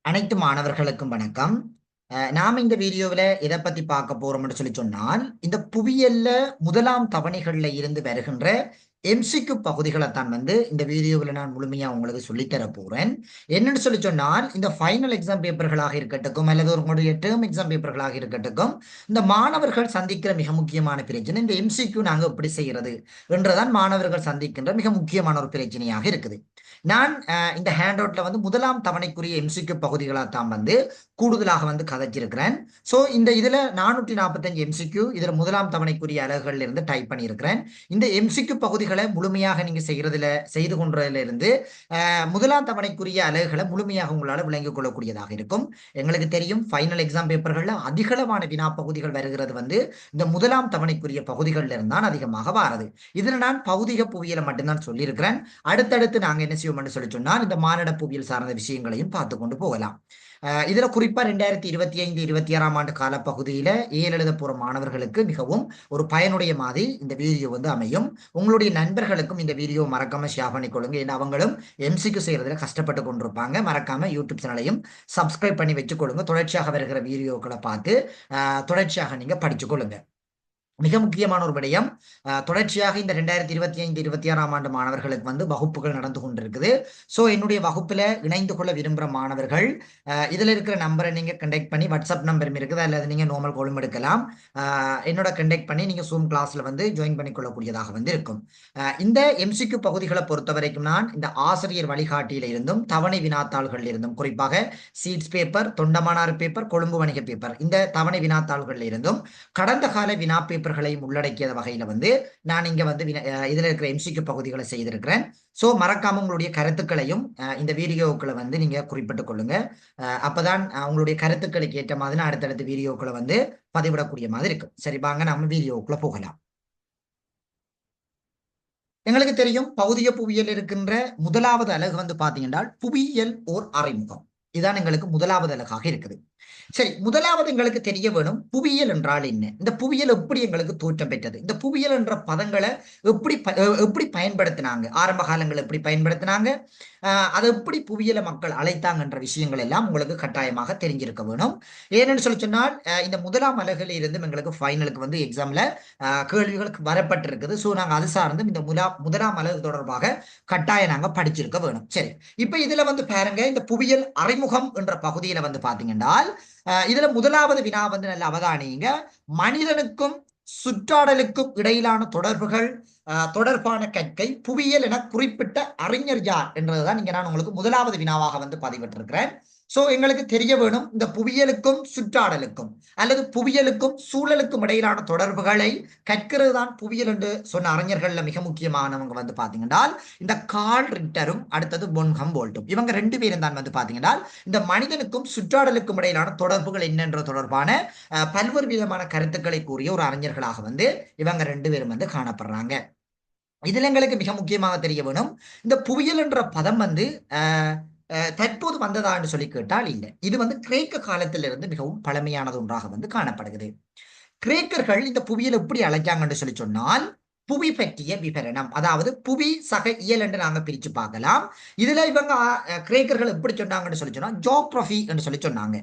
அனைத்து மாணவர்களுக்கும் வணக்கம். நாம இந்த வீடியோவில் எதை பத்தி பார்க்க போறோம்னு சொன்னால் இந்த புவியியல்ல முதலாம் தவணைகள்ல இருந்து வருகின்ற எம்சிக்யூ பகுதிகளை தான் இந்த வீடியோவில் நான் முழுமையா உங்களுக்கு சொல்லித்தர போறேன். என்னன்னு சொன்னால் இந்த ஃபைனல் எக்ஸாம் பேப்பர்களாக இருக்கட்டும் அல்லது உங்களுடைய டேர்ம் எக்ஸாம் பேப்பர்களாக இருக்கட்டும், இந்த மாணவர்கள் சந்திக்கிற மிக முக்கியமான பிரச்சனை இந்த எம்சிக்யூ நாங்க எப்படி செய்யறது என்றுதான் மாணவர்கள் சந்திக்கின்ற மிக முக்கியமான ஒரு பிரச்சனையாக இருக்குது. நான் இந்த ஹேண்ட் அவுட்ல முதலாம் தவணைக்குரிய எம்சிக்யூ பகுதிகளாக தான் கூடுதலாக கதைச்சிருக்கிறேன். ஸோ இந்த இதுல 445 எம்சிக்யூ இதுல முதலாம் தவணைக்குரிய அலகுகள்ல இருந்து டைப் பண்ணியிருக்கிறேன். இந்த எம்சிக்யூ பகுதிகளை முழுமையாக நீங்க செய்து கொண்டதுல இருந்து முதலாம் தவணைக்குரிய அலகுகளை முழுமையாக உங்களால் விளங்கிக் கொள்ளக்கூடியதாக இருக்கும். எங்களுக்கு தெரியும் ஃபைனல் எக்ஸாம் பேப்பர்கள்ல அதிகளவான வினா பகுதிகள் வருகிறது இந்த முதலாம் தவணைக்குரிய பகுதிகள்ல இருந்தான் அதிகமாக வாரது. இதுல நான் பௌதிக புவியியலை மட்டும்தான் சொல்லியிருக்கிறேன். அடுத்தடுத்து நாங்க என்ன செய்வோம்னு சொன்னால் இந்த மானிட புவியியல் சார்ந்த விஷயங்களையும் பார்த்து கொண்டு போகலாம். இதுல குறிப்பா 2025-26 ஆண்டு காலப்பகுதியில எழுத போற மாணவர்களுக்கு மிகவும் ஒரு பயனுடைய மாதிரி இந்த வீடியோ அமையும். உங்களுடைய நண்பர்களுக்கும் இந்த வீடியோ மறக்காம ஷேர் பண்ணிக்கொள்ளுங்க. ஏன்னா அவங்களும் எம்சிக்கு செய்யறதுல கஷ்டப்பட்டு கொண்டிருப்பாங்க. மறக்காம யூடியூப் சேனலையும் சப்ஸ்கிரைப் பண்ணி வச்சுக்கொள்ளுங்க. தொடர்ச்சியாக வருகிற வீடியோக்களை பார்த்து தொடர்ச்சியாக நீங்க படிச்சு கொள்ளுங்க. மிக முக்கியமான ஒரு விடயம், தொடர்ச்சியாக இந்த 2025-26 ஆண்டு மாணவர்களுக்கு வகுப்புகள் நடந்து கொண்டிருக்குது. ஸோ என்னுடைய வகுப்புல இணைந்து கொள்ள விரும்புகிற மாணவர்கள் இதுல இருக்கிற நம்பரை நீங்க கண்டெக்ட் பண்ணி, வாட்ஸ்அப் நம்பரும் இருக்குது அல்லது நீங்க நார்மல் காலும் எடுக்கலாம். என்னோட கண்டெக்ட் பண்ணி நீங்க ஜூம் கிளாஸ்ல ஜாயின் பண்ணிக்கொள்ளக்கூடியதாக இருக்கும். இந்த எம்சிக்யூ பகுதிகளை பொறுத்த வரைக்கும் நான் இந்த ஆசிரியர் வழிகாட்டியில இருந்தும் தவணை வினாத்தாள்கள் இருந்தும் குறிப்பாக சீட்ஸ் பேப்பர், தொண்டமானார் பேப்பர், கொழும்பு வணிக பேப்பர் இந்த தவணை வினாத்தாள்கள் இருந்தும் கடந்த கால வினா பேப்பர்களையும் உள்ளடக்கிய வகையில நான் இங்க இதுல இருக்கிற எம்சிக்யூ பகுதிகளை செய்திருக்கிறேன். சோ மறக்காம உங்களுடைய கருத்துக்களையும் இந்த வீடியோக்களை நீங்க குறிப்பிட்டுக் கொள்ளுங்க. அப்பதான் உங்களுடைய கருத்துக்களுக்கு ஏற்ற மாதிரி அடுத்தடுத்த வீடியோக்களை பதிவிடக்கூடிய மாதிரி இருக்கும். சரி, வாங்க நம்ம வீடியோக்குள்ள போகலாம். எங்களுக்கு தெரியும் பௌதிக புவியியல் இருக்கின்ற முதலாவது அலகு பாத்தீங்கன்னா புவியியல் ஓர் அறிமுகம். இதுதான் எங்களுக்கு முதலாவது அலகாக இருக்குது. சரி, முதலாவது எங்களுக்கு தெரிய வேணும் புவியியல் என்றால் என்ன, இந்த புவியியல் எப்படி எங்களுக்கு தோற்றம் பெற்றது, இந்த புவியியல் என்ற பதங்களை எப்படி பயன்படுத்தினாங்க, ஆரம்ப காலங்கள் எப்படி பயன்படுத்தினாங்க, அதை எப்படி புவியியல மக்கள் அழைத்தாங்கன்ற விஷயங்கள் எல்லாம் உங்களுக்கு கட்டாயமாக தெரிஞ்சிருக்க வேணும். ஏன்னு சொன்னால் இந்த முதலாம் அலகுல இருந்து எங்களுக்கு ஃபைனலுக்கு எக்ஸாம்ல கேள்விகளுக்கு வரப்பட்டிருக்குது. ஸோ நாங்கள் அது சார்ந்தும் இந்த முதலாம் அலகு தொடர்பாக கட்டாயம் நாங்கள் படிச்சிருக்க வேணும். சரி, இப்ப இதுல பாருங்க, இந்த புவியியல் அறிமுகம் என்ற பகுதியில பாத்தீங்கன்னா இதுல முதலாவது வினா நல்ல அவதானிங்க, மனிதனுக்கும் சுற்றாடலுக்கும் இடையிலான தொடர்புகள் தொடர்பான கற்கை புவியியல் என குறிப்பிட்ட அறிஞர் யார் என்றதுதான் இங்க நான் உங்களுக்கு முதலாவது வினாவாக பதிவிட்டிருக்கிறேன். சோ எங்களுக்கு தெரிய வேணும் இந்த புவியியலுக்கும் சுற்றாடலுக்கும் அல்லது புவியியலுக்கும் சூழலுக்கும் இடையிலான தொடர்புகளை கற்கிறது தான் புவியியல் என்று சொன்ன அறிஞர்கள்ல மிக முக்கியமானவங்க பாத்தீங்கன்னா இந்த கார்ல் ரிட்டரும் அடுத்தது பொன் ஹம்போல்ட்டும். இவங்க ரெண்டு பேரும் தான் பாத்தீங்கன்னா இந்த மனிதனுக்கும் சுற்றாடலுக்கும் இடையிலான தொடர்புகள் என்னென்ற தொடர்பான பல்வேறு விதமான கருத்துக்களை கூறிய ஒரு அறிஞர்களாக இவங்க ரெண்டு பேரும் காணப்படுறாங்க. இதுல எங்களுக்கு மிக முக்கியமாக தெரிய வேணும் இந்த புவியியல் என்ற பதம் தற்போது வந்ததா என்று சொல்லி கேட்டால் இல்லை. இது கிரேக்க காலத்திலிருந்து மிகவும் பழமையானது ஒன்றாக காணப்படுகிறது. கிரேக்கர்கள் இந்த புவியியல் எப்படி அழைச்சாங்கன்னு சொல்லி சொன்னால் புவி பற்றிய விவரணம், அதாவது புவி சக இயல் என்று நாங்க பிரிச்சு பார்க்கலாம். இதுல இவங்க கிரேக்கர்கள் எப்படி சொன்னாங்கன்னு சொல்லி சொன்னா ஜியோகிராபி என்று சொல்லி சொன்னாங்க.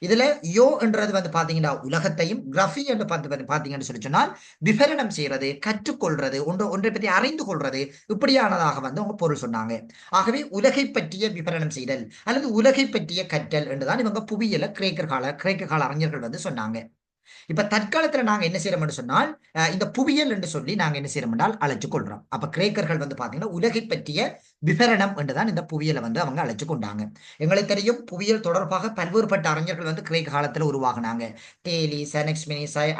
இதுல யோ என்றது பாத்தீங்கன்னா உலகத்தையும், கிராபி என்று பாத்தீங்கன்னு சொல்லி சொன்னால் விவரணம் செய்யறது, கற்றுக்கொள்றது, ஒன்றை பற்றி அறிந்து கொள்றது, இப்படியானதாக அவங்க பொருள் சொன்னாங்க. ஆகவே உலகை பற்றிய விவரணம் செய்தல் அல்லது உலகை பற்றிய கற்றல் என்றுதான் இவங்க புவியியல கிரேக்க கால அறிஞர்கள் சொன்னாங்க. இப்ப தற்காலத்துல நாங்க என்ன செய்யறோம்னு சொன்னால் இந்த புவியியல் என்று சொல்லி நாங்க என்ன செய்யறோம் என்றால் அழைச்சு கொள்றோம். அப்ப கிரேக்கர்கள் பாத்தீங்கன்னா உலகை பற்றிய விவரணம் என்றுதான் இந்த புவியியலை அவங்க அழைச்சு கொண்டாங்க. எங்களுக்கு தெரியும் புவியியல் தொடர்பாக பல்வேறுபட்ட அறிஞர்கள் கிரேக்க காலத்துல உருவாகினாங்க. தேலிஸ்,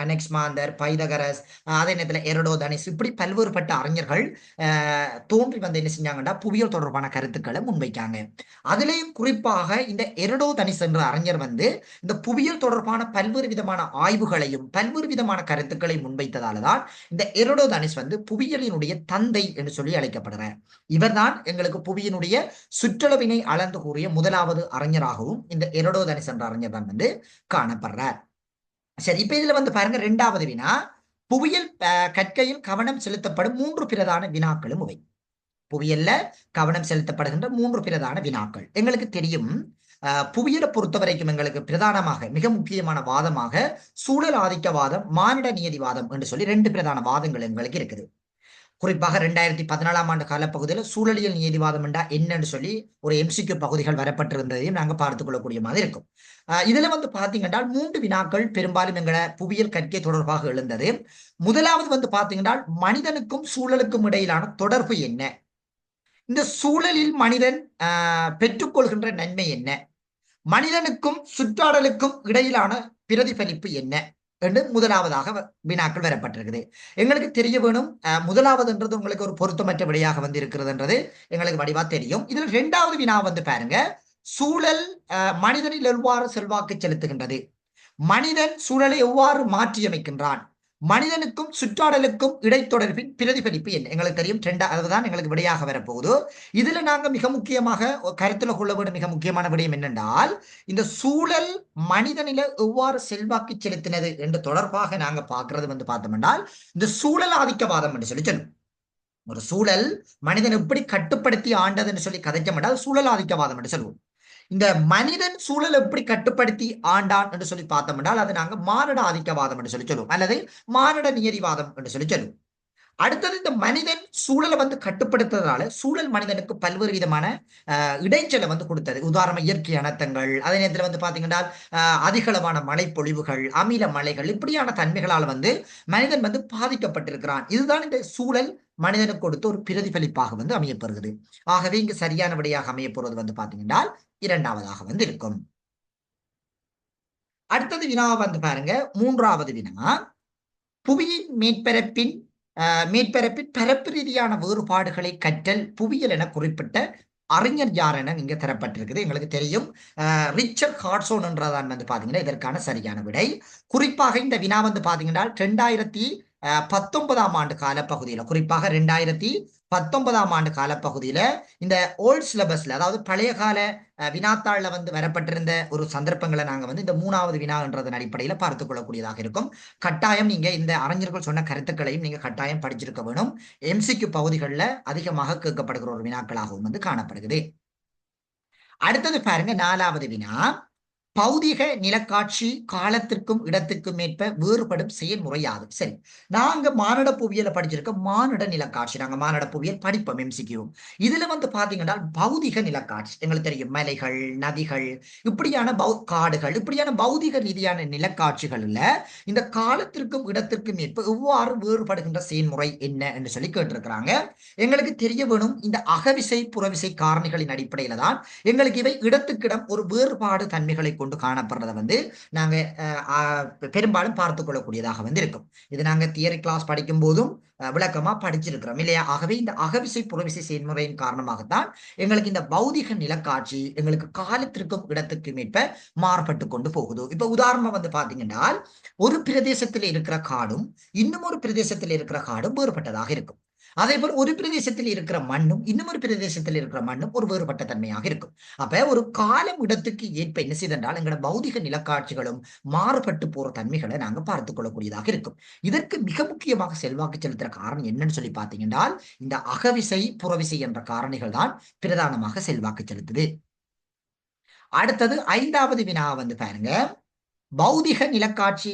அனெக்ஸ்மாந்தர், பைதகரஸ், அதே நேரத்துல எரோடோதனிஸ், இப்படி பல்வேறுபட்ட அறிஞர்கள் தோன்றி என்ன செஞ்சாங்கன்னா புவியியல் தொடர்பான கருத்துக்களை முன்வைக்காங்க. அதுலேயும் குறிப்பாக இந்த எரோடோதனிஸ் என்ற அறிஞர் இந்த புவியியல் தொடர்பான பல்வேறு விதமான ஆய்வுகளையும் பல்வேறு விதமான கருத்துக்களை முன்வைத்ததால்தான் இந்த எரோடோதனிஸ் புவியியலினுடைய தந்தை என்று சொல்லி அழைக்கப்படுறார். இவர்தான் எங்களுக்கு புவியினுடைய சுற்றளவினை அளந்து கூறிய முதலாவது அறிஞராகவும் இந்த எரோடோதனிஸ் என்ற அறிஞர் தான் காணப்படுறார். சரி, இப்ப இதுல பாருங்க, இரண்டாவது வினா புவியியல் கற்கையில் கவனம் செலுத்தப்படும் 3 பிரதான வினாக்களும் இவை. புவியியல்ல கவனம் செலுத்தப்படுகின்ற 3 பிரதான வினாக்கள் எங்களுக்கு தெரியும். புவியியலை பொறுத்த வரைக்கும் எங்களுக்கு பிரதானமாக மிக முக்கியமான வாதமாக சூழல் ஆதிக்கவாதம், மானிட நியதிவாதம் என்று சொல்லி ரெண்டு பிரதான வாதங்கள் எங்களுக்கு இருக்குது. குறிப்பாக 2014ஆம் ஆண்டு காலப்பகுதியில் சூழலியல் நீதிவாதம் என்றா என்னன்னு சொல்லி ஒரு எம்சிக்யூ பகுதிகள் வரப்பட்டிருந்ததையும் நாங்கள் பார்த்துக் கொள்ளக்கூடிய மாதிரி இருக்கும். இதுல வந்து பாத்தீங்கன்னா 3 வினாக்கள் பெரும்பாலும் எங்களை புவியியல் கற்கை தொடர்பாக எழுந்தது. முதலாவது வந்து பாத்தீங்கன்னா மனிதனுக்கும் சூழலுக்கும் இடையிலான தொடர்பு என்ன, இந்த சூழலில் மனிதன் பெற்றுக்கொள்கின்ற நன்மை என்ன, மனிதனுக்கும் சுற்றாடலுக்கும் இடையிலான பிரதிபலிப்பு என்ன என்று முதலாவதாக வினாக்கள் வரப்பட்டிருக்குது. எங்களுக்கு தெரிய வேணும் முதலாவதுன்றது உங்களுக்கு ஒரு பொருத்தமற்ற விடையாக வந்து இருக்கிறதுன்றது எங்களுக்கு வடிவா தெரியும். இதுல 2வது வினா வந்து பாருங்க, சூழல் மனிதனில் எவ்வாறு செல்வாக்கு செலுத்துகின்றது, மனிதன் சூழலை எவ்வாறு மாற்றியமைக்கின்றான், மனிதனுக்கும் சுற்றாடலுக்கும் இடைத்தொடர்பின் பிரதிபலிப்பு என்ன. எங்களுக்கு தெரியும் அதுதான் எங்களுக்கு விடையாக வரப்போகுது. இதுல நாங்க மிக முக்கியமாக கருத்துல கொள்ள வேண்டும் மிக முக்கியமான விடயம் என்னென்றால், இந்த சூழல் மனிதனில எவ்வாறு செல்வாக்கு செலுத்தினது என்று தொடர்பாக நாங்க பார்க்கிறது வந்து பார்த்தோம்னால் இந்த சூழல் ஆதிக்கவாதம் என்று சொல்லி சொல்லும். ஒரு சூழல் மனிதன் எப்படி கட்டுப்படுத்தி ஆண்டதுன்னு சொல்லி கதைச்சோம்னால் சூழல் ஆதிக்கவாதம் என்று சொல்லுவோம். இந்த மனிதன் சூழல் எப்படி கட்டுப்படுத்தி ஆண்டான் என்று சொல்லி பார்த்தோம்னால் அது நாங்க மானிட ஆதிக்கவாதம் என்று சொல்லி சொல்லுவோம், அல்லது மானிட நியதிவாதம் என்று சொல்லி சொல்லுவோம். அடுத்தது இந்த மனிதன் சூழலை வந்து கட்டுப்படுத்துறதுனால சூழல் மனிதனுக்கு பல்வேறு விதமான இடைச்சலை வந்து கொடுத்தது. உதாரணம் இயற்கை அனர்த்தங்கள், அதே நேரத்தில் வந்து பாத்தீங்கன்னா அதிகளவான மழை பொழிவுகள், அமில மலைகள், இப்படியான தன்மைகளால் வந்து மனிதன் வந்து பாதிக்கப்பட்டிருக்கிறான். இதுதான் இந்த சூழல் மனிதனுக்கு கொடுத்த ஒரு பிரதிபலிப்பாக வந்து அமையப்படுகிறது. ஆகவே இங்கு சரியான விடையாக அமையப்படுவது வந்து பாத்தீங்கன்னா 2வதாக வந்து இருக்கும். அடுத்தது வினா வந்து பாருங்க, 3வது வினா, புவியின் மேற்பரப்பின் பரப்பு ரீதியான வேறுபாடுகளை கற்றல் புவியியல் என குறிப்பிட்ட அறிஞர் யார் என இங்க தரப்பட்டிருக்குது. எங்களுக்கு தெரியும் ரிச்சர்ட் ஹாட்சோன் என்றதான் வந்து பாத்தீங்கன்னா இதற்கான சரியான விடை. குறிப்பாக இந்த வினா வந்து பாத்தீங்கன்னா 2019ஆம் ஆண்டு காலப்பகுதியில, குறிப்பாக 2019ஆம் ஆண்டு காலப்பகுதியில இந்த ஓல்ட் சிலபஸ்ல, அதாவது பழைய கால வினாத்தாள்ல வந்து வரப்பட்டிருந்த ஒரு சந்தர்ப்பங்களை நாங்க வந்து இந்த 3வது வினா என்றதன் அடிப்படையில பார்த்துக் கொள்ளக்கூடியதாக இருக்கும். கட்டாயம் நீங்க இந்த அறிஞர்கள் சொன்ன கருத்துக்களையும் நீங்க கட்டாயம் படிச்சிருக்க வேணும். எம்சிக்யூ பகுதிகளில் அதிகமாக கேட்கப்படுகிற ஒரு வினாக்களாகவும் வந்து காணப்படுகிறது. அடுத்தது பாருங்க, 4வது வினா, பௌதிக நிலக்காட்சி காலத்திற்கும் இடத்துக்கும் ஏற்ப வேறுபடும் செயல்முறை யாது. சரி, நாங்க மானிட புவியியலை படிச்சிருக்கோம். மானிட நிலக்காட்சி நாங்க மானிட புவியியல் படிப்போம் எம்சிக்யூ. இதுல வந்து பாத்தீங்கன்னா பௌதிக நிலக்காட்சி எங்களுக்கு தெரியும், மலைகள், நதிகள், இப்படியான காடுகள், இப்படியான பௌதிக ரீதியான நிலக்காட்சிகள்ல இந்த காலத்திற்கும் இடத்திற்கும் ஏற்ப எவ்வாறு வேறுபடுகின்ற செயல்முறை என்ன என்று சொல்லி கேட்டிருக்கிறாங்க. எங்களுக்கு தெரிய வேணும், இந்த அகவிசை புறவிசை காரணிகளின் அடிப்படையில தான் எங்களுக்கு இவை இடத்துக்கிடம் ஒரு வேறுபாடு தன்மைகளை கொண்டு காணப்படுறத வந்து நாங்க பெரும்பாலும் பார்த்துக் கொள்ளக்கூடியதாக வந்து இருக்கும். இது நாங்க தியரி கிளாஸ் படிக்கும் போதும் விளக்கமா படிச்சிருக்கிறோம் இல்லையா. ஆகவே இந்த அகவிசை புறவிசை செயல்முறையின் காரணமாகத்தான் எங்களுக்கு இந்த பௌதிக நிலக்காட்சி எங்களுக்கு காலத்திற்கும் இடத்துக்கும் ஏற்ப மாறுபட்டு கொண்டு போகுது. இப்ப உதாரணம் வந்து பாத்தீங்கன்னா, ஒரு பிரதேசத்தில் இருக்கிற காடும் இன்னும் ஒரு பிரதேசத்தில் இருக்கிற காடும் வேறுபட்டதாக இருக்கும். அதே போல் ஒரு பிரதேசத்தில் இருக்கிற மண்ணும் இன்னும் பிரதேசத்தில் இருக்கிற மண்ணும் ஒரு வேறுபட்ட தன்மையாக இருக்கும். அப்ப ஒரு காலம் இடத்துக்கு ஏற்ப என்ன செய்தால் எங்களோட பௌதிக நிலக்காட்சிகளும் மாறுபட்டு போற தன்மைகளை நாங்க பார்த்துக் கொள்ளக்கூடியதாக இருக்கும். இதற்கு மிக முக்கியமாக செல்வாக்கு செலுத்துற காரணம் என்னன்னு சொல்லி பாத்தீங்கன்னா இந்த அகவிசை புறவிசை என்ற காரணிகள் தான் பிரதானமாக செல்வாக்கு செலுத்துது. அடுத்தது 5வது வினா வந்து பாருங்க, பௌதிக நிலக்காட்சி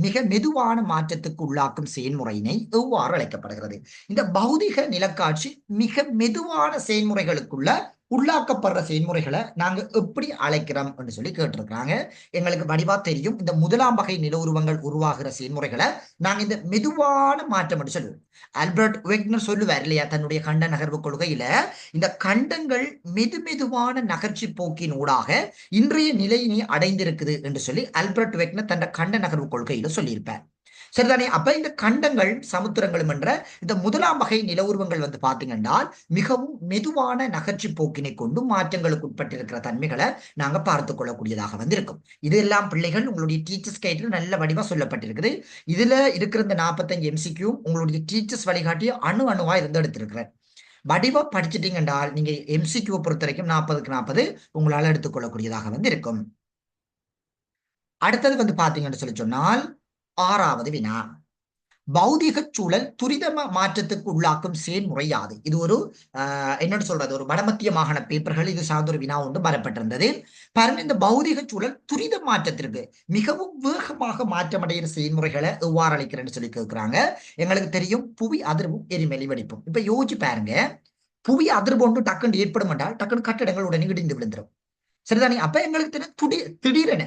மிக மெதுவான மாற்றத்துக்கு உள்ளாக்கும் செயல்முறையினை எவ்வாறு அழைக்கப்படுகிறது. இந்த பௌதிக நிலக்காட்சி மிக மெதுவான செயல்முறைகளுக்குள்ள உள்ளாக்கப்படுற செயல்முறைகளை நாங்க எப்படி அழைக்கிறோம் என்று சொல்லி கேட்டிருக்கிறாங்க. எங்களுக்கு வடிவா தெரியும், இந்த முதலாம் வகை நில உருவங்கள் உருவாகிற செயல்முறைகளை நாங்க இந்த மெதுவான மாற்றம் என்று சொல்லுவோம். ஆல்பர்ட் வெக்னர் சொல்லுவார் இல்லையா தன்னுடைய கண்ட நகர்வு கொள்கையில, இந்த கண்டங்கள் மெதுவான நகர்ச்சி போக்கின் ஊடாக இன்றைய நிலையினை அடைந்திருக்குது என்று சொல்லி ஆல்பர்ட் வெக்னர் தன் கண்ட நகர்வு கொள்கையில சொல்லியிருப்பார். சரிதானே. அப்ப இந்த கண்டங்கள் சமுத்திரங்களும் என்ற இந்த முதலாம் வகை நில உருவங்கள் வந்து பாத்தீங்கன்னா மிகவும் மெதுவான நகர்ச்சி போக்கினை கொண்டு மாற்றங்களுக்கு உட்பட்டிருக்கிற தன்மைகளை நாங்க பார்த்துக் கொள்ளக்கூடியதாக வந்து இருக்கும். இதெல்லாம் பிள்ளைகள் உங்களுடைய டீச்சர்ஸ் கைட்டில் நல்ல வடிவா சொல்லப்பட்டிருக்குது. இதுல இருக்கிற இந்த 45 எம்சிக்யூ உங்களுடைய டீச்சர்ஸ் வழிகாட்டிய அணுவா இருந்து எடுத்திருக்கிறேன். வடிவா படிச்சுட்டீங்க என்றால் நீங்க எம்சிக்யூ பொறுத்த வரைக்கும் 40க்கு 40 உங்களால் எடுத்துக்கொள்ளக்கூடியதாக வந்து இருக்கும். அடுத்தது வந்து பாத்தீங்கன்னு சொல்லி சொன்னால் 6வது வினா, பௌதிக சூழல் துரித மாற்றத்துக்கு உள்ளாக்கும் செயல்முறை யாது? இது ஒரு என்னன்னு சொல்றது, ஒரு வடமத்திய மாகாண பேப்பர்கள் இது சார்ந்த ஒரு வினா ஒன்று வரப்பட்டிருந்தது. பாருங்க, இந்த பௌதிக சூழல் துரித மாற்றத்திற்கு மிகவும் வேகமாக மாற்றமடைகிற செயல்முறைகளை எவ்வாறு அளிக்கிறேன்னு சொல்லி கேட்கிறாங்க. எங்களுக்கு தெரியும் புவி அதிர்வும் எரிமலை வெடிப்பும். இப்ப யோசிச்சு பாருங்க, புவி அதிர்வு ஒன்று டக்குன்னு ஏற்படும் என்றால் டக்குன்னு கட்டிடங்கள் உடனே இடிந்து விழுந்துரும். சரிதானே? அப்ப எங்களுக்கு தெரியும் திடீரென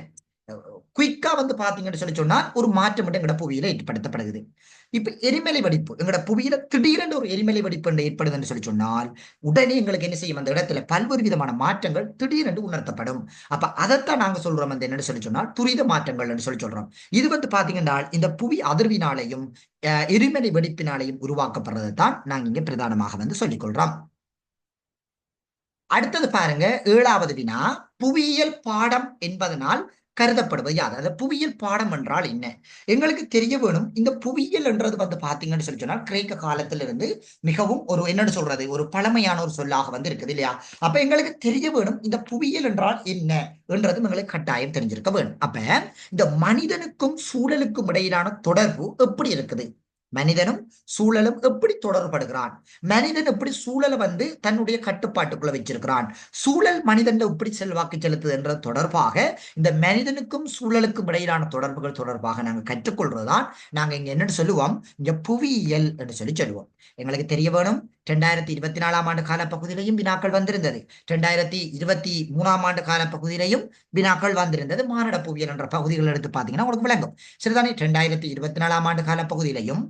குயிக்கா வந்து பாத்தீங்கன்னு சொல்லி சொன்னா ஒரு மாற்றம் எங்கட புவியில ஏற்படுத்தப்படுகிறது. இப்ப எரிமலை வெடிப்பு எங்கட புவியில திடீரென்று ஒரு எரிமலை வெடிப்பு ஏற்படுதுன்னு சொல்லி சொன்னால் உடனே எங்களுக்கு என்ன செய்யும், அந்த இடத்துல பல்வேறு விதமான மாற்றங்கள் திடீரென்று உணர்த்தப்படும். அப்ப அதைத்தான் நாங்க சொல்றோம் வந்து என்னன்னு சொல்லி சொன்னால் துரித மாற்றங்கள் சொல்லி சொல்றோம். இது வந்து பாத்தீங்கன்னா இந்த புவி அதிர்வினாலையும் எரிமலை வெடிப்பினாலையும் உருவாக்கப்படுறது தான் நாங்க இங்க பிரதானமாக வந்து சொல்லிக் கொள்றோம். அடுத்தது பாருங்க, 7வது வினா, புவியியல் பாடம் என்பதனால் கருதப்படுவது யாது? அதாவது புவியியல் பாடம் என்றால் என்ன? எங்களுக்கு தெரிய வேணும். இந்த புவியியல் என்றது வந்து பாத்தீங்கன்னு சொல்லி சொன்னால் கிரேக்க காலத்திலிருந்து மிகவும் ஒரு என்னன்னு சொல்றது, ஒரு பழமையான ஒரு சொல்லாக வந்து இருக்குது இல்லையா? அப்ப எங்களுக்கு தெரிய வேணும் இந்த புவியியல் என்றால் என்ன என்றது எங்களுக்கு கட்டாயம் தெரிஞ்சிருக்க வேணும். அப்ப இந்த மனிதனுக்கும் சூழலுக்கும் இடையிலான தொடர்பு எப்படி இருக்குது? மனிதனும் சூழலும் எப்படி தொடர்படுகிறான்? மனிதன் எப்படி சூழலை வந்து தன்னுடைய கட்டுப்பாட்டுக்குள்ள வச்சிருக்கிறான்? சூழல் மனிதன் எப்படி செல்வாக்கு செலுத்துது என்ற தொடர்பாக இந்த மனிதனுக்கும் சூழலுக்கும் இடையிலான தொடர்புகள் தொடர்பாக நாங்க கற்றுக்கொள்றதுதான் நாங்க இங்க என்னன்னு சொல்லுவோம், இங்க புவியியல் என்று சொல்லி சொல்லுவோம். எங்களுக்கு தெரிய வேணும், 2024ஆம் ஆண்டு காலப்பகுதியிலையும் வினாக்கள் வந்திருந்தது. 2023ஆம் ஆண்டு காலப்பகுதியிலையும் வினாக்கள் வந்திருந்தது. மானிட புவியியல் என்ற பகுதிகள் எடுத்து பார்த்தீங்கன்னா உங்களுக்கு விளங்கும். சரிதானே? 2024ஆம் ஆண்டு காலப்பகுதியிலையும்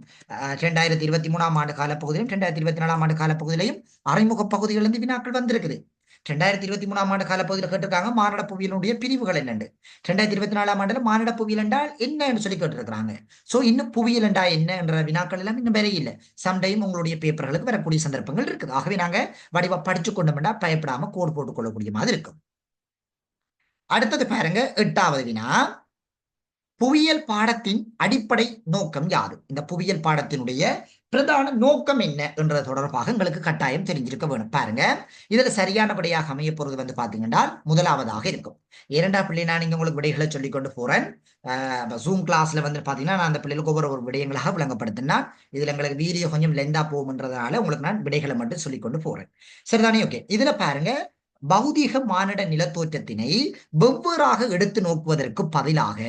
2023ஆம் ஆண்டு காலப்பகுதியிலும் 2024ஆம் ஆண்டு காலப்பகுதியிலையும் அறிமுக பகுதிகளிலிருந்து வினாக்கள் வந்திருக்குது. 2023ஆம் ஆண்டு காலப்பகுதியில் கேட்டிருக்காங்க மானிட புவியினுடைய பிரிவுகள் என்னண்டு. 2024ஆம் ஆண்டுல மானிட புவியியல் என்றால் என்னன்னு சொல்லி கேட்டிருக்கிறாங்க. சோ இன்னும் புவியியல் என்றா என்ன என்ற வினாக்கள் எல்லாம் இன்னும் வரையில்லை. இல்லை. சம்டைம் உங்களுடைய பேப்பர்களுக்கு வரக்கூடிய சந்தர்ப்பங்கள் இருக்குது. ஆகவே நாங்க வடிவா படிச்சு கொண்டோம்னா பயப்படாம கோடு போட்டுக் கொள்ளக்கூடிய மாதிரி இருக்கும். அடுத்தது பாருங்க, 8வது வினா, புவியியல் பாடத்தின் அடிப்படை நோக்கம் யாது? இந்த புவியியல் பாடத்தினுடைய பிரதான நோக்கம் என்ன என்ற தொடர்பாக உங்களுக்கு கட்டாயம் தெரிஞ்சிருக்க வேணும். பாருங்க, இதுல சரியானபடியாக அமைய போறது வந்து பாத்தீங்கன்னா முதலாவதாக இருக்கும். இரண்டா பிள்ளை நான் இங்க உங்களுக்கு விடைகளை சொல்லிக் கொண்டு போறேன். ஜூம் கிளாஸ்ல வந்து பாத்தீங்கன்னா நான் அந்த பிள்ளைகளுக்கு ஒவ்வொரு விடயங்களாக விளங்கப்படுத்தினா இதுல எங்களுக்கு வீடியோ கொஞ்சம் லெந்தா போகும்ன்றதுனால உங்களுக்கு நான் விடைகளை மட்டும் சொல்லிக் கொண்டு போறேன். சரிதானே? ஓகே. இதுல பாருங்க, பௌதிக மானிட நிலத்தோற்றத்தினை வெவ்வேறாக எடுத்து நோக்குவதற்கு பதிலாக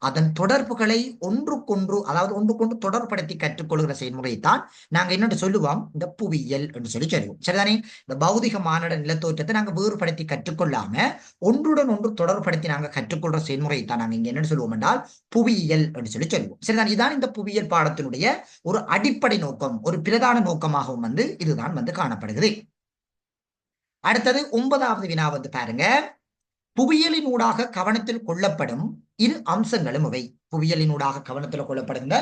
அதன் தொடர்புகளை ஒன்றுக்கொன்று, அதாவது ஒன்றுக்கொன்று தொடர்படுத்தி கற்றுக்கொள்கிற செயல்முறையைத்தான் நாங்க என்னென்று சொல்லுவோம், இந்த புவியியல் என்று சொல்லி சொல்லுவோம். சரிதானே? இந்த பௌதிக மானிட நிலத்தோற்றத்தை நாங்க வேறுபடுத்தி கற்றுக்கொள்ளாம ஒன்றுடன் ஒன்று தொடர்படுத்தி நாங்க கற்றுக்கொள்ற செயல்முறையைத்தான் நாங்க இங்க என்ன சொல்லுவோம் என்றால் புவியியல் என்று சொல்லி சொல்லுவோம். சரிதான்? இதுதான் இந்த புவியியல் பாடத்தினுடைய ஒரு அடிப்படை நோக்கம், ஒரு பிரதான நோக்கமாகவும் வந்து இதுதான் வந்து காணப்படுகிறது. அடுத்தது 9வது வினா வந்து பாருங்க, புவியியலின் ஊடாக கவனத்தில் கொள்ளப்படும் இரு அம்சங்களும் இவை. புவியியலினூடாக கவனத்தில் கொள்ளப்படுகின்ற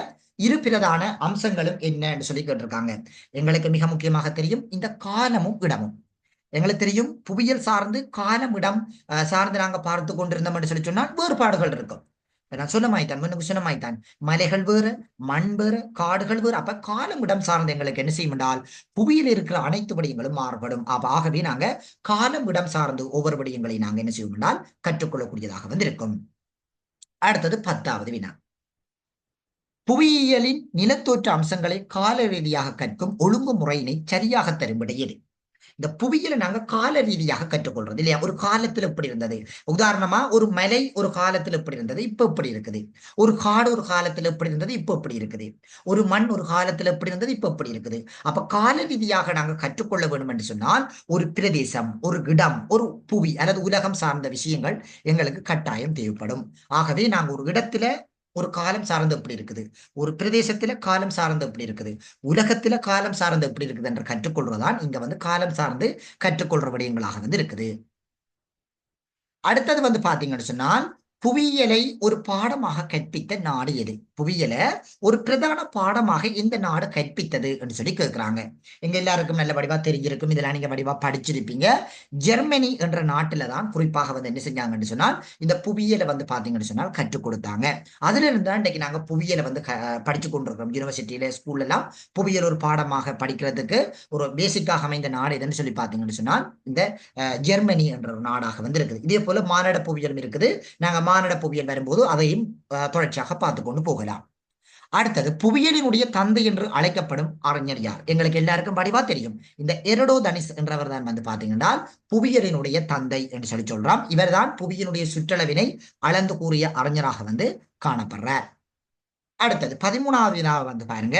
இரு பிரதான அம்சங்களும் என்னன்னு சொல்லி கேட்டிருக்காங்க. எங்களுக்கு மிக முக்கியமாக தெரியும் இந்த காலமும் இடமும். எங்களுக்கு தெரியும் புவியியல் சார்ந்து காலம் இடம் சார்ந்து நாங்க பார்த்து கொண்டிருந்தோம் என்று சொல்லி சொன்னால் வேறுபாடுகள் இருக்கும். நான் சொன்னமாய்த்தான், முன்னுக்கு சொன்னமாய்த்தான், மலைகள் வேறு, மண் வேறு, காடுகள் வேறு. அப்ப காலம் இடம் சார்ந்து எங்களுக்கு என்ன செய்யும் என்றால் புவியில் இருக்கிற அனைத்து விடயங்களும் மாறுபடும். ஆகவே நாங்க காலம் இடம் சார்ந்து ஒவ்வொரு விடயங்களை நாங்க என்ன செய்வோம் என்றால் கற்றுக்கொள்ளக்கூடியதாக வந்து இருக்கும். அடுத்தது 10வது வினா, புவியியலின் நிலத்தோற்ற அம்சங்களை கால ரீதியாக கற்கும் ஒழுங்குமுறையினை சரியாக தரும் விடையீடு. இந்த புவியியலை நாங்க கால ரீதியாக கற்றுக்கொள்றது இல்லையா? ஒரு காலத்துல எப்படி இருந்தது, உதாரணமா ஒரு மலை ஒரு காலத்துல எப்படி இருந்தது, இப்ப எப்படி இருக்குது. ஒரு காடு ஒரு காலத்துல எப்படி இருந்தது, இப்ப எப்படி இருக்குது. ஒரு மண் ஒரு காலத்துல எப்படி இருந்தது, இப்ப எப்படி இருக்குது. அப்ப கால ரீதியாக நாங்க கற்றுக்கொள்ள வேண்டும் என்று சொன்னால் ஒரு பிரதேசம், ஒரு இடம், ஒரு புவி அல்லது உலகம் சார்ந்த விஷயங்கள் எங்களுக்கு கட்டாயம் தேவைப்படும். ஆகவே நாங்க ஒரு இடத்துல ஒரு காலம் சார்ந்து எப்படி இருக்குது, ஒரு பிரதேசத்துல காலம் சார்ந்து எப்படி இருக்குது, உலகத்துல காலம் சார்ந்து எப்படி இருக்குது என்று கற்றுக்கொள்றதான் இங்க வந்து காலம் சார்ந்து கற்றுக்கொள்ற விடயங்களாக வந்து இருக்குது. அடுத்தது வந்து பாத்தீங்கன்னு சொன்னால் புவியியலை ஒரு பாடமாக கற்பித்த நாடு எது? புவியியலை ஒரு பிரதான பாடமாக இந்த நாடு கற்பித்தது என்று சொல்லி கேட்கிறாங்க. எங்க எல்லாருக்கும் நல்ல வடிவா தெரிஞ்சிருக்கும், இதெல்லாம் நீங்க வடிவா படிச்சிருப்பீங்க. ஜெர்மனி என்ற நாட்டுல தான் குறிப்பாக வந்து என்ன செஞ்சாங்கன்னு சொன்னால் இந்த புவியியலை வந்து பாத்தீங்கன்னு சொன்னால் கற்றுக் கொடுத்தாங்க. அதுல இருந்தா இன்றைக்கு நாங்க புவியியலை வந்து படிச்சு கொண்டிருக்கிறோம். யூனிவர்சிட்டியில ஸ்கூல்ல எல்லாம் புவியியல் ஒரு பாடமாக படிக்கிறதுக்கு ஒரு பேசிக்காக அமைந்த நாடு எதுன்னு சொல்லி பாத்தீங்கன்னு சொன்னால் இந்த ஜெர்மனி என்ற ஒரு நாடாக வந்து இருக்குது. இதே போல மானிட புவியியலும் இருக்குது. நாங்க மானிட புவியியல் வரும்போது அதையும் தொடர்ச்சியாக பார்த்து கொண்டு போகலாம். அடுத்தது புவியியலினுடைய தந்தை என்று அழைக்கப்படும் அறிஞர் யார்? எங்களுக்கு எல்லாருக்கும் படிவா தெரியும். இந்த எரோடோதனிஸ் என்றவர் தான் வந்து பாத்தீங்கன்னா புவியியலினுடைய தந்தை என்று சொல்லி சொல்றோம். இவர்தான் புவியினுடைய சுற்றளவினை அளந்து கூறிய அறிஞராக வந்து காணப்படுறார். அடுத்தது 13வது வினாவை வந்து பாருங்க.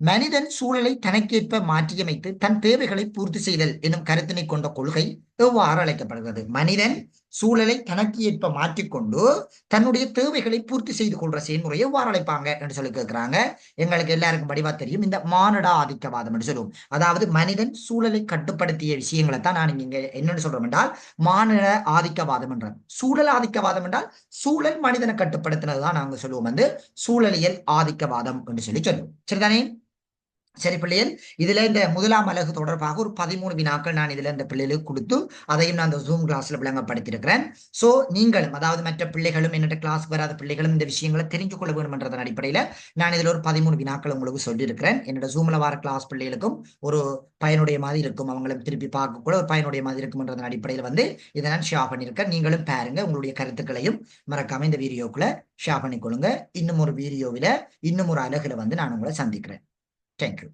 மனிதன் சூழலை தனக்கேற்ப மாற்றியமைத்து தன் தேவைகளை பூர்த்தி செய்தல் என்னும் கருத்தினை கொண்ட கொள்கை எவ்வாறு அழைக்கப்படுகிறது? மனிதன் சூழலை தனக்கு ஏற்ப மாற்றிக்கொண்டு தன்னுடைய தேவைகளை பூர்த்தி செய்து கொள்ற செயல்முறை எவ்வாறு அழைப்பாங்க என்று சொல்லி கேட்கிறாங்க. எங்களுக்கு எல்லாருக்கும் படிவா தெரியும், இந்த மானுட ஆதிக்கவாதம் என்று சொல்லுவோம். அதாவது மனிதன் சூழலை கட்டுப்படுத்திய விஷயங்களை தான் நான் இங்க என்னன்னு சொல்றோம் என்றால் மானுட ஆதிக்கவாதம் என்ற. சூழல் ஆதிக்கவாதம் என்றால் சூழல் மனிதனை கட்டுப்படுத்தினதுதான் நாங்க சொல்லுவோம் வந்து சூழலியல் ஆதிக்கவாதம் என்று சொல்லி சொல்லுவோம். சரிதானே? சரி பிள்ளைகள், இதுல இந்த முதலாம் அலகு தொடர்பாக ஒரு 13 வினாக்கள் நான் இதுல இந்த பிள்ளைகளுக்கு கொடுத்து அதையும் நான் அந்த ஜூம் கிளாஸ்ல விளங்கப்படுத்தியிருக்கிறேன். சோ நீங்களும், அதாவது மற்ற பிள்ளைகளும், என்னோட கிளாஸ் வராத பிள்ளைகளும் இந்த விஷயங்களை தெரிஞ்சு கொள்ள வேண்டும் என்றதன் அடிப்படையில நான் இதுல ஒரு 13 வினாக்கள் உங்களுக்கு சொல்லியிருக்கிறேன். என்னோட ஜூம்ல வர கிளாஸ் பிள்ளைகளுக்கும் ஒரு பயனுடைய மாதிரி இருக்கும், அவங்களும் திருப்பி பார்க்க கூட ஒரு பயனுடைய மாதிரி இருக்கும்ன்றதன் அடிப்படையில் வந்து இதை நான் ஷேர் பண்ணியிருக்கேன். நீங்களும் பாருங்க, உங்களுடைய கருத்துக்களையும் மறக்காம இந்த வீடியோக்குள்ள ஷேர் பண்ணிக்கொள்ளுங்க. இன்னும் ஒரு வீடியோவில இன்னும் ஒரு அலகுல வந்து நான் உங்களை சந்திக்கிறேன். Thank you.